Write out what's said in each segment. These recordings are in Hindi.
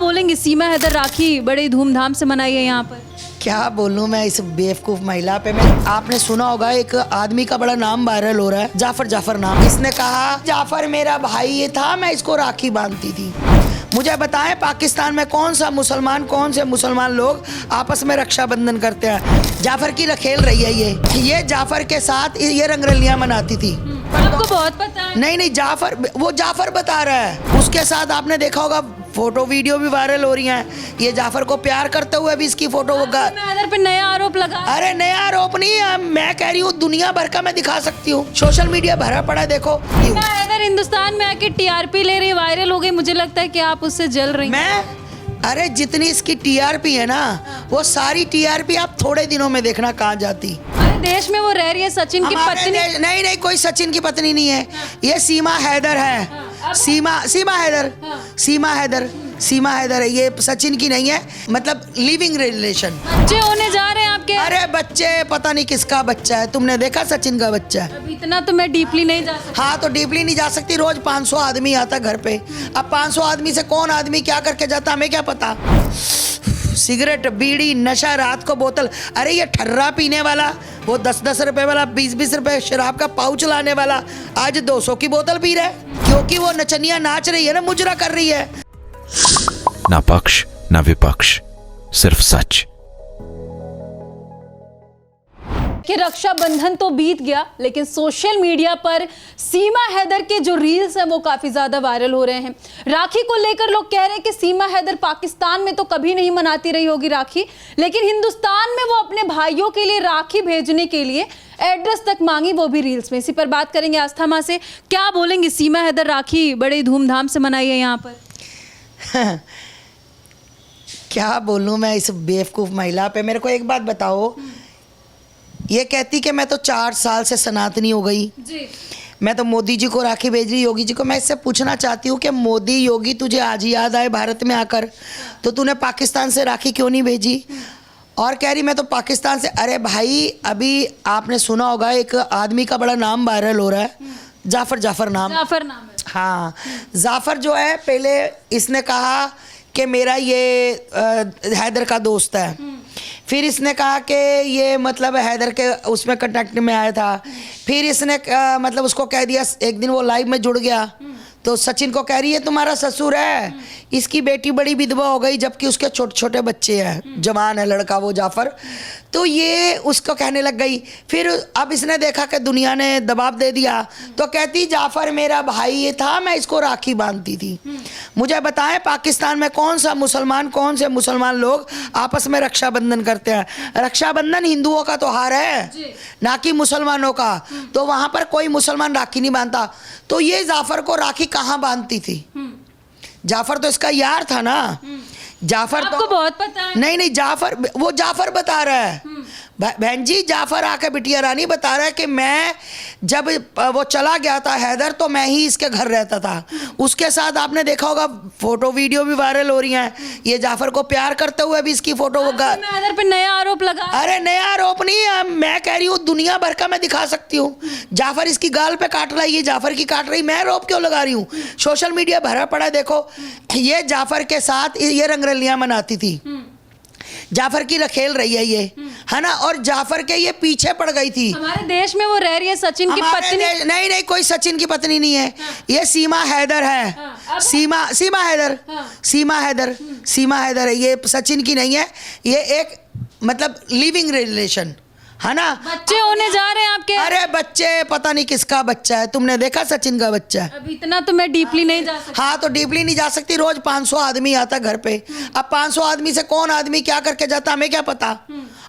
बोलेंगे, सीमा हैदर राखी बड़े धूमधाम से मनाई है यहाँ पर। क्या बोलूं मैं इस बेवकूफ महिला पे। मैं आपने सुना होगा एक आदमी का बड़ा नाम वायरल हो रहा है, जाफर नाम। इसने कहा जाफर मेरा भाई ये था, मैं इसको राखी बांधती थी। मुझे बताएं पाकिस्तान में कौन से मुसलमान लोग आपस में रक्षाबंधन करते हैं? जाफर की खेल रही है ये जाफर के साथ ये रंगरलियां मनाती थी। आपको बहुत पता है। नहीं जाफर बता रहा है। उसके साथ आपने देखा होगा फोटो वीडियो भी वायरल हो रही हैं। ये जाफर को प्यार करते हुए भी इसकी फोटो होगा। हैदर पे नया आरोप लगा। अरे नया आरोप नहीं है, मैं कह रही हूँ दुनिया भर का मैं दिखा सकती हूँ। सोशल मीडिया भरा पड़ा है, देखो। हैदर हिंदुस्तान में आके टीआरपी ले रही, वायरल हो गई। मुझे लगता है कि आप उससे जल रही हैं। अरे जितनी इसकी टीआरपी है ना, वो सारी टीआरपी आप थोड़े दिनों में देखना कहाँ जाती। देश में वो रह रही है सचिन की पत्नी। नहीं कोई सचिन की पत्नी नहीं है। ये सीमा हैदर है। सीमा हैदर है। ये सचिन की नहीं है, मतलब लिविंग रिलेशन। बच्चे होने जा रहे हैं आपके। अरे बच्चे पता नहीं किसका बच्चा है। तुमने देखा सचिन का बच्चा है? अब इतना तो मैं डीपली नहीं जा सकती। हाँ तो डीपली नहीं जा सकती। रोज 500 आदमी आता घर पे। अब 500 आदमी से कौन आदमी क्या करके जाता हमें क्या पता। सिगरेट, बीड़ी, नशा, रात को बोतल। अरे ये ठर्रा पीने वाला, वो 10-10 रुपए वाला, 20-20 रुपए शराब का पाउच लाने वाला आज 200 की बोतल पी रहा है, क्योंकि वो नचनिया नाच रही है ना, मुजरा कर रही है। ना पक्ष ना विपक्ष, सिर्फ सच। कि रक्षाबंधन तो बीत गया, लेकिन सोशल मीडिया पर सीमा हैदर के जो रील्स हैं वो काफी ज्यादा वायरल हो रहे हैं। राखी को लेकर लोग कह रहे हैं कि सीमा हैदर पाकिस्तान में तो कभी नहीं मनाती रही होगी राखी, लेकिन हिंदुस्तान में वो अपने भाइयों के लिए राखी भेजने के लिए एड्रेस तक मांगी, वो भी रील्स में। इसी पर बात करेंगे आस्था माँ से। क्या बोलेंगे, सीमा हैदर राखी बड़े धूमधाम से मनाई है यहाँ पर। क्या बोलूं मैं इस बेवकूफ महिला पे। मेरे को एक बात बताओ, ये कहती कि मैं तो 4 साल से सनातनी हो गई जी। मैं तो मोदी जी को राखी भेज रही, योगी जी को। मैं इससे पूछना चाहती हूँ कि मोदी योगी तुझे आज ही याद आए भारत में आकर, तो तूने पाकिस्तान से राखी क्यों नहीं भेजी? और कह रही मैं तो पाकिस्तान से। अरे भाई, अभी आपने सुना होगा एक आदमी का बड़ा नाम वायरल हो रहा है, जाफर नाम है। हाँ, जाफर जो है, पहले इसने कहा कि मेरा ये हैदर का दोस्त है। फिर इसने कहा कि ये मतलब हैदर के उसमें कांटेक्ट में आया था। फिर इसने मतलब उसको कह दिया, एक दिन वो लाइव में जुड़ गया तो सचिन को कह रही है तुम्हारा ससुर है, इसकी बेटी बड़ी विधवा हो गई, जबकि उसके छोटे छोटे बच्चे हैं, जवान है लड़का वो जाफर। तो ये उसको कहने लग गई। फिर अब इसने देखा कि दुनिया ने दबाव दे दिया, तो कहती जाफर मेरा भाई ये था, मैं इसको राखी बांधती थी। मुझे बताएं पाकिस्तान में कौन से मुसलमान लोग आपस में रक्षाबंधन करते हैं? रक्षाबंधन हिंदुओं का त्योहार है, ना कि मुसलमानों का। तो वहां पर कोई मुसलमान राखी नहीं बांधता। तो ये जाफर को राखी कहाँ बांधती थी? जाफर तो इसका यार था ना। जाफर आपको बहुत पता है। नहीं जाफर बता रहा है। बहन जी, जाफर आके बिटिया रानी बता रहा है कि मैं जब वो चला गया था हैदर, तो मैं ही इसके घर रहता था। उसके साथ आपने देखा होगा फोटो वीडियो भी वायरल हो रही हैं। ये जाफर को प्यार करते हुए भी इसकी फोटो होगा। हैदर पे नया आरोप लगा। अरे नया आरोप नहीं है, मैं कह रही हूँ दुनिया भर का मैं दिखा सकती हूँ। जाफर इसकी गाल पे काट रहा है, ये जाफर की काट रही, मैं आरोप क्यों लगा रही हूँ? सोशल मीडिया भरा पड़ा है, देखो। ये जाफर के साथ ये रंगरलियां मनाती थी। जाफर की खेल रही है ये, है ना। और जाफर के ये पीछे पड़ गई थी। हमारे देश में वो रह रही है सचिन की पत्नी। नहीं कोई सचिन की पत्नी नहीं है। ये सीमा हैदर है। सीमा हैदर है। ये सचिन की नहीं है। ये एक मतलब लिविंग रिलेशन, है ना। बच्चे होने जा रहे हैं आपके। अरे बच्चे पता नहीं किसका बच्चा है। तुमने देखा सचिन का बच्चा है? अब इतना तो मैं डीपली नहीं जा सकती। हाँ तो डीपली नहीं जा सकती। रोज 500 आदमी आता घर पे। अब 500 आदमी से कौन आदमी क्या करके जाता हमें क्या पता।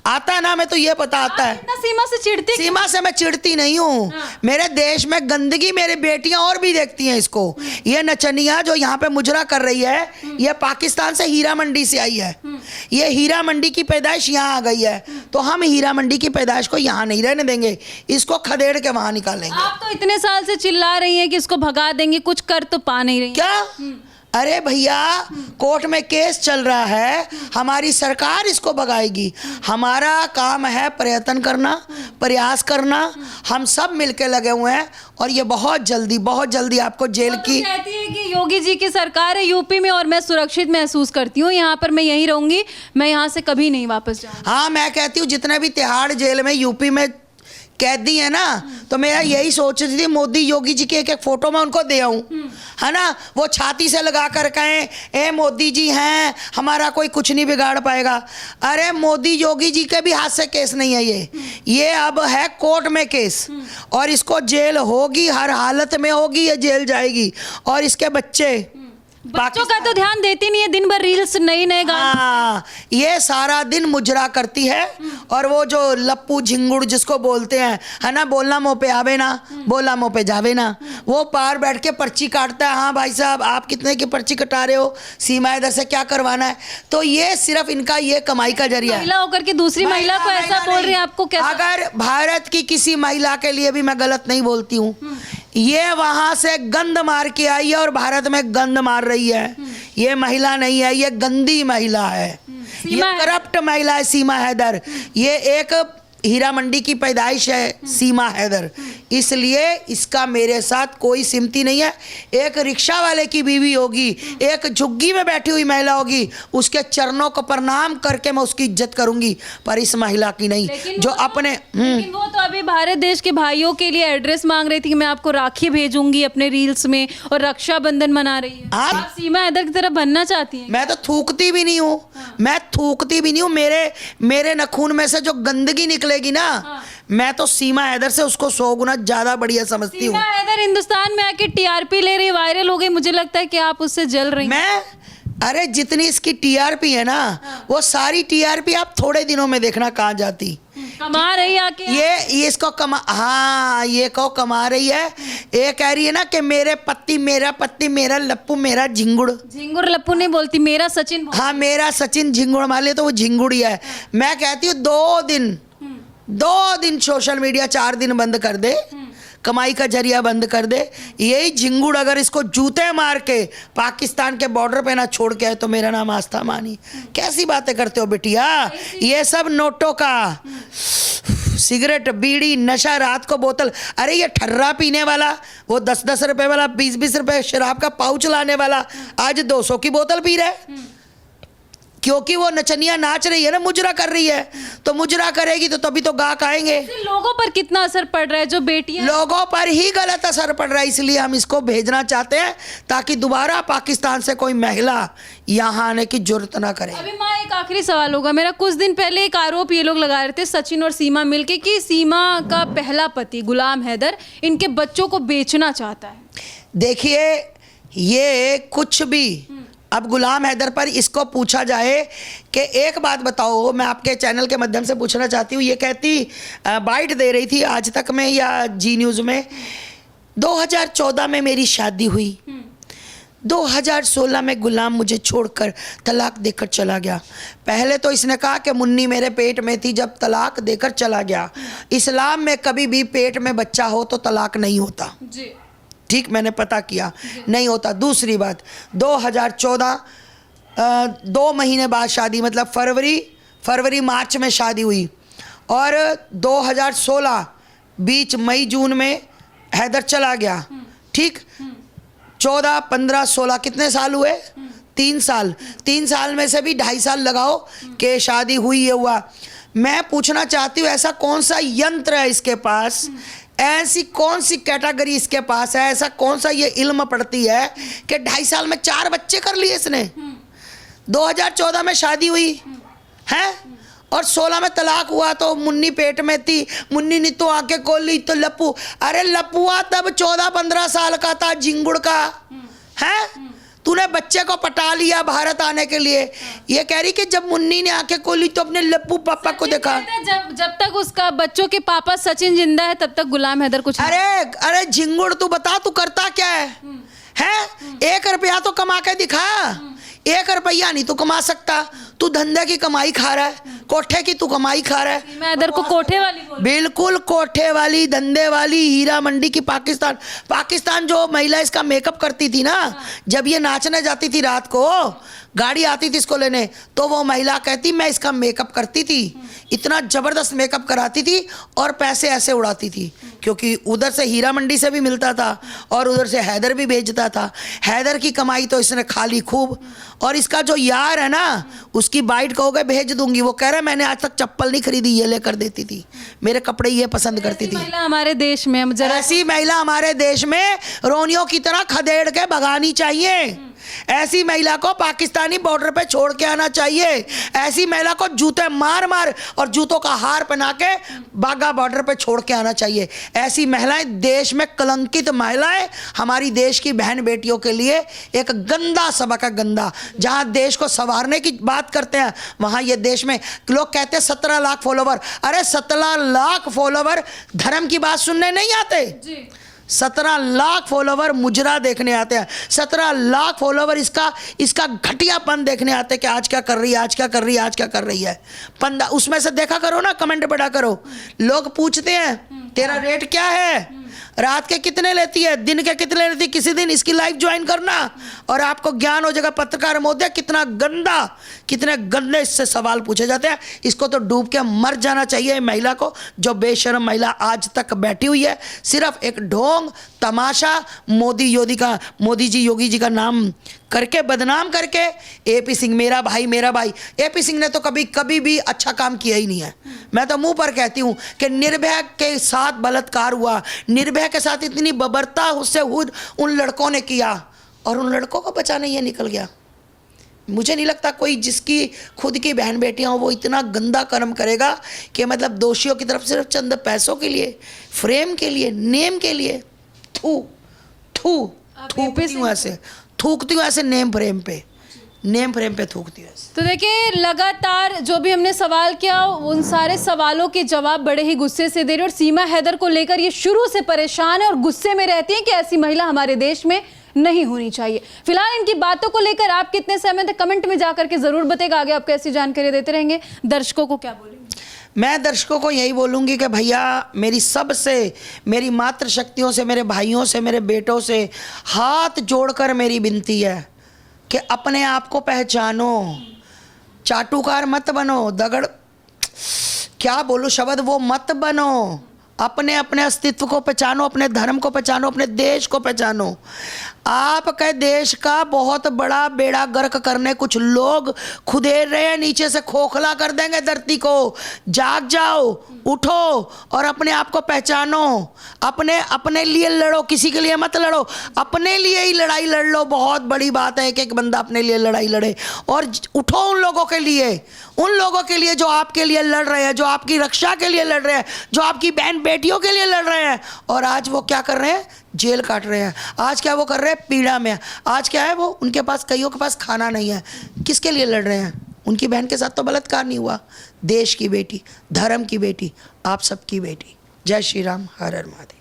आता है ना, मैं तो ये पता आता है। सीमा से चिढ़ती? सीमा से मैं चिढ़ती नहीं हूँ। मेरे देश में गंदगी मेरी बेटियां और भी देखती हैं इसको। ये नचनिया जो यहाँ पे मुजरा कर रही है, ये पाकिस्तान से हीरा मंडी से आई है। ये हीरा मंडी की पैदाइश यहाँ आ गई है, तो हम हीरा मंडी की पैदाइश को यहाँ नहीं रहने देंगे, इसको खदेड़ के वहां निकालेंगे। आप तो इतने साल से चिल्ला रही हैं कि इसको भगा देंगे, कुछ कर तो पा नहीं रही। क्या अरे भैया, कोर्ट में केस चल रहा है, हमारी सरकार इसको भगाएगी। हमारा काम है प्रयत्न करना, प्रयास करना। हम सब मिलके लगे हुए हैं और ये बहुत जल्दी आपको जेल की। कहती है कि योगी जी की सरकार है यूपी में और मैं सुरक्षित महसूस करती हूँ, यहाँ पर मैं यहीं रहूंगी, मैं यहाँ से कभी नहीं वापस जाऊंगी। हाँ, मैं कहती हूँ जितने भी तिहाड़ जेल में यूपी में कैदी है ना, तो मैं यही सोच रही थी मोदी योगी जी की एक फोटो में उनको दे आऊं, है ना, वो छाती से लगा कर कहें ए मोदी जी हैं, हमारा कोई कुछ नहीं बिगाड़ पाएगा। अरे मोदी योगी जी के भी हाथ से केस नहीं है ये अब है कोर्ट में केस, और इसको जेल होगी, हर हालत में होगी, ये जेल जाएगी। और इसके बच्चों का तो ध्यान देती नहीं है, दिन भर रील्स नए गाने। हाँ, ये सारा दिन मुजरा करती है। और वो जो लप्पू झिंगुड़ जिसको बोलते हैं, है ना, बोलना मुँह पे आवे ना, बोला मुँह पे जावे ना, वो पार बैठ के पर्ची काटता है। हाँ भाई साहब, आप कितने की पर्ची कटा रहे हो, सीमा हैदर से क्या करवाना है? तो ये सिर्फ इनका ये कमाई का जरिया है। महिला होकर के दूसरी महिला को ऐसा बोल रही है, आपको कैसा? अगर भारत की किसी महिला के लिए भी मैं गलत नहीं बोलती हूँ, ये वहां से गंद मार के आई है और भारत में गंद मार रही है। ये महिला नहीं है, ये गंदी महिला है, ये करप्ट महिला है सीमा हैदर। ये एक हीरा मंडी की पैदाइश है सीमा हैदर, इसलिए इसका मेरे साथ कोई सिमती नहीं है। एक रिक्शा वाले की बीवी होगी, एक झुग्गी में बैठी हुई महिला होगी, उसके चरणों को प्रणाम करके मैं उसकी इज्जत करूंगी, पर इस महिला की नहीं जो अपने लेकिन वो तो अभी भारत देश के भाइयों के लिए एड्रेस मांग रही थी कि मैं आपको राखी भेजूंगी अपने रील्स में, और रक्षाबंधन मना रही है। आप सीमा हैदर की तरह बनना चाहती हैं? मैं तो थूकती भी नहीं हूँ, मैं थूकती भी नहीं हूँ। मेरे नखून में से जो गंदगी निकलेगी ना, मैं तो सीमा हैदर से उसको 100 गुना ज्यादा बढ़िया समझती हूँ। सीमा हैदर हिंदुस्तान में आके टीआरपी ले रही, वायरल हो गई, मुझे लगता है कि आप उससे जल रही हैं। अरे जितनी इसकी टीआरपी है ना, वो सारी टीआरपी आप थोड़े दिनों में देखना कहाँ जाती। कमा रही आके ये इसको हाँ, ये को कमा रही है। ये कह रही है ना कि मेरे पत्ती, मेरा लप्पू, मेरा झिंगुड़ लप्पू नहीं बोलती, मेरा सचिन। हाँ, मेरा सचिन झिंगुड़ मान लिया तो वो झिंगुड़ ही है। मैं कहती हूँ 2 दिन सोशल मीडिया, 4 दिन बंद कर दे, कमाई का जरिया बंद कर दे। यही झिंगुड़ अगर इसको जूते मार के पाकिस्तान के बॉर्डर पे ना छोड़ के आए तो मेरा नाम आस्था मानी। कैसी बातें करते हो बिटिया? ये सब नोटों का, सिगरेट, बीड़ी, नशा, रात को बोतल। अरे ये ठर्रा पीने वाला, वो 10-10 रुपए वाला, 20-20 रुपए शराब का पाउच लाने वाला आज 200 की बोतल पी रहा है, क्योंकि वो नचनिया नाच रही है ना, मुजरा कर रही है। तो मुजरा करेगी तो तभी तो गाहक आएंगे। लोगों पर कितना असर पड़ रहा है? जो बेटियां, लोगों पर ही गलत असर पड़ रहा है, इसलिए हम इसको भेजना चाहते हैं ताकि दोबारा पाकिस्तान से कोई महिला यहाँ आने की जरूरत ना करे। अभी माँ, एक आखिरी सवाल होगा मेरा। कुछ दिन पहले एक आरोप ये लोग लगा रहे थे, सचिन और सीमा मिलके, कि सीमा का पहला पति गुलाम हैदर इनके बच्चों को बेचना चाहता है। देखिए, ये कुछ भी, अब गुलाम हैदर पर इसको पूछा जाए कि एक बात बताओ, मैं आपके चैनल के माध्यम से पूछना चाहती हूँ। ये कहती बाइट दे रही थी आज तक में या जी न्यूज़ में, 2014 में मेरी शादी हुई, 2016 में गुलाम मुझे छोड़कर तलाक देकर चला गया। पहले तो इसने कहा कि मुन्नी मेरे पेट में थी जब तलाक देकर चला गया। इस्लाम में कभी भी पेट में बच्चा हो तो तलाक नहीं होता जी। ठीक, मैंने पता किया, नहीं होता। दूसरी बात, 2014 2 महीने बाद शादी, मतलब फरवरी मार्च में शादी हुई, और 2016 बीच मई जून में हैदर चला गया। ठीक, 14, 15, 16 कितने साल हुए? 3 साल। 3 साल में से भी 2.5 साल लगाओ कि शादी हुई, ये हुआ। मैं पूछना चाहती हूँ, ऐसा कौन सा यंत्र है इसके पास, ऐसी कौन सी कैटेगरी इसके पास है, ऐसा कौन सा ये इल्म पड़ती है कि 2.5 साल में 4 बच्चे कर लिए इसने? 2014 में शादी हुई है और 16 में तलाक हुआ, तो मुन्नी पेट में थी, मुन्नी ने तो आंखें खोल ली तो लप्पू। अरे लप्पुआ तब 14-15 साल का था, झिंगुड़ का है। तूने बच्चे को पटा लिया भारत आने के लिए। ये कह रही कि जब मुन्नी ने आंखें खोली तो अपने लप्पू पापा को देखा। जब तक उसका बच्चों के पापा सचिन जिंदा है तब तक गुलाम हैदर कुछ अरे झिंगुड़, तू बता, तू करता क्या है? 1 रुपया तो कमा के दिखा। 1 रुपया नहीं तू कमा सकता। तू धंधे की कमाई खा रहा है, कोठे की तू कमाई खा रहा है। सीमा हैदर को कोठे वाली बोल बिल्कुल कोठे वाली, धंधे वाली, हीरा मंडी की। पाकिस्तान जो महिला इसका मेकअप करती थी ना, जब ये नाचने जाती थी रात को, गाड़ी आती थी इसको लेने, तो वो महिला कहती मैं इसका मेकअप करती थी, इतना जबरदस्त मेकअप कराती थी और पैसे ऐसे उड़ाती थी, क्योंकि उधर से हीरा मंडी से भी मिलता था और उधर से हैदर भी भेजता था। हैदर की कमाई तो इसने खा ली खूब। और इसका जो यार है ना, उसकी बाइट कहोगे भेज दूंगी, वो कह रहा है मैंने आज तक चप्पल नहीं खरीदी, ये लेकर देती थी, मेरे कपड़े ये पसंद करती थी। महिला हमारे देश में, हम जरा ऐसी महिला हमारे देश में रोनियों की तरह खदेड़ के भगानी चाहिए। ऐसी महिला को पाकिस्तानी बॉर्डर पे छोड़ के आना चाहिए। ऐसी महिला को जूते मार मार और जूतों का हार पहना के बागा बॉर्डर पे छोड़ के आना चाहिए। ऐसी महिलाएं देश में कलंकित महिलाएं हमारी देश की बहन बेटियों के लिए एक गंदा सबक है, गंदा। जहां देश को संवारने की बात करते हैं, वहां ये देश में लोग कहते हैं 17 लाख फॉलोवर। अरे 17 लाख फॉलोवर धर्म की बात सुनने नहीं आते। 17 लाख फॉलोवर मुजरा देखने आते हैं। 17 लाख फॉलोवर इसका घटियापन देखने आते हैं कि आज क्या कर रही है, आज क्या कर रही है, आज क्या कर रही है। उसमें से देखा करो ना, कमेंट पढ़ा करो। लोग पूछते हैं तेरा रेट क्या है, रात के कितने लेती है, दिन के कितने लेती है, किसी दिन इसकी लाइव ज्वाइन करना और आपको ज्ञान हो जाएगा। पत्रकार महोदय कितना गंदा, कितने गंदे इससे सवाल पूछे जाते हैं। इसको तो डूब के मर जाना चाहिए महिला को, जो बेशर्म महिला आज तक बैठी हुई है, सिर्फ एक ढोंग तमाशा मोदी जी योगी जी का नाम करके बदनाम करके। एपी सिंह मेरा भाई, मेरा भाई। एपी सिंह ने तो कभी भी अच्छा काम किया ही नहीं है। मैं तो मुंह पर कहती हूँ कि निर्भया के साथ बलात्कार हुआ, निर्भया के साथ इतनी बर्बरता उससे उन लड़कों ने किया और उन लड़कों को बचाने ये निकल गया। मुझे नहीं लगता कोई जिसकी खुद की बहन बेटियां हो वो इतना गंदा कर्म करेगा कि मतलब दोषियों की तरफ सिर्फ चंद पैसों के लिए, फ्रेम के लिए, नेम के लिए थूकती हूँ ऐसे नेम फ्रेम पे थूकती हूँ। तो देखिए, लगातार जो भी हमने सवाल किया उन सारे सवालों के जवाब बड़े ही गुस्से से दे रही, और सीमा हैदर को लेकर ये शुरू से परेशान है और गुस्से में रहती है कि ऐसी महिला हमारे देश में नहीं होनी चाहिए। फिलहाल इनकी बातों को लेकर आप कितने सहमत हैं, कमेंट में जाकर के जरूर बताइएगा। आगे आपको ऐसी जानकारी देते रहेंगे। दर्शकों को क्या बोलेंगे? मैं दर्शकों को यही बोलूँगी कि भैया मेरी मातृशक्तियों से, मेरे भाइयों से, मेरे बेटों से हाथ जोड़कर मेरी विनती है कि अपने आप को पहचानो, चाटुकार मत बनो, दगड़ क्या बोलो शब्द वो मत बनो। अपने अस्तित्व को पहचानो, अपने धर्म को पहचानो, अपने देश को पहचानो। आपके देश का बहुत बड़ा बेड़ा गर्क करने कुछ लोग खुदेर रहे हैं, नीचे से खोखला कर देंगे धरती को। जाग जाओ, उठो और अपने आप को पहचानो। अपने लिए लड़ो, किसी के लिए मत लड़ो, अपने लिए ही लड़ाई लड़ लो। बहुत बड़ी बात है कि एक बंदा अपने लिए लड़ाई लड़े। और उठो उन लोगों के लिए जो आपके लिए लड़ रहे हैं, जो आपकी रक्षा के लिए लड़ रहे हैं, जो आपकी बहन बेटियों के लिए लड़ रहे हैं। और आज वो क्या कर रहे हैं? जेल काट रहे हैं। आज क्या वो कर रहे हैं? पीड़ा में। आज क्या है वो, उनके पास, कईयों के पास खाना नहीं है। किसके लिए लड़ रहे हैं? उनकी बहन के साथ तो बलात्कार नहीं हुआ। देश की बेटी, धर्म की बेटी, आप सबकी बेटी। जय श्री राम, हर हर महादेव।